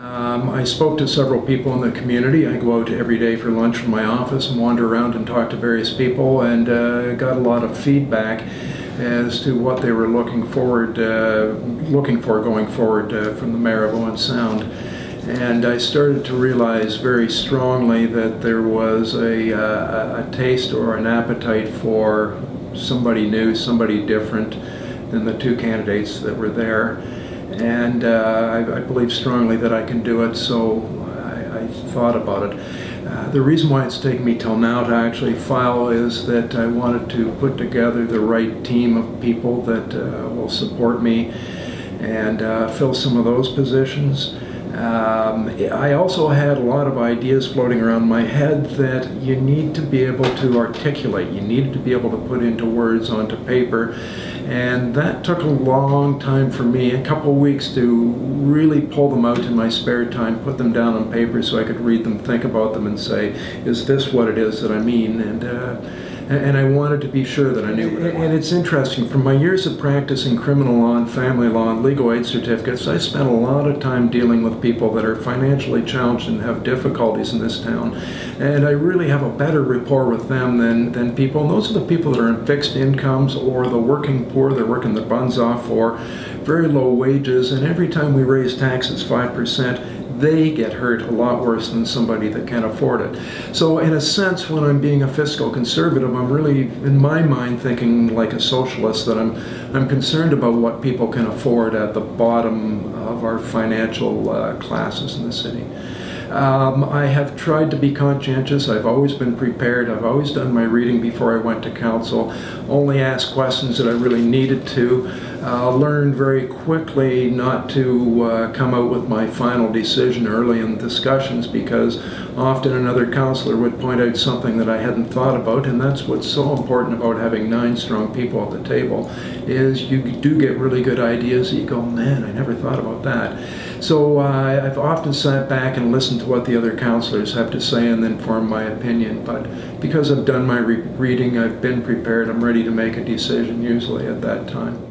I spoke to several people in the community. I go out every day for lunch from my office and wander around and talk to various people, and got a lot of feedback as to what they were looking for going forward from the mayor of Owen Sound. And I started to realize very strongly that there was a taste or an appetite for somebody new, somebody different than the two candidates that were there. And I believe strongly that I can do it, so I thought about it. The reason why it's taken me till now to actually file is that I wanted to put together the right team of people that will support me and fill some of those positions. I also had a lot of ideas floating around my head that you need to be able to articulate. You need to be able to put into words onto paper. And that took a long time for me, a couple of weeks, to really pull them out in my spare time, put them down on paper so I could read them, think about them, and say, is this what it is that I mean? And I wanted to be sure that I knew what I wanted. And it's interesting, from my years of practice in criminal law and family law and legal aid certificates, I spent a lot of time dealing with people that are financially challenged and have difficulties in this town. And I really have a better rapport with them than people. And those are the people that are in fixed incomes or the working poor. They're working their buns off for very low wages. And every time we raise taxes 5%, they get hurt a lot worse than somebody that can't afford it. So in a sense, when I'm being a fiscal conservative, I'm really, in my mind, thinking like a socialist, that I'm concerned about what people can afford at the bottom of our financial classes in the city. I have tried to be conscientious. I've always been prepared. I've always done my reading before I went to council, only asked questions that I really needed to. Learned very quickly not to come out with my final decision early in discussions, because often another councillor would point out something that I hadn't thought about, and that's what's so important about having 9 strong people at the table, is you do get really good ideas that you go, man, I never thought about that. So I've often sat back and listened to what the other councillors have to say and then form my opinion. But because I've done my reading, I've been prepared, I'm ready to make a decision usually at that time.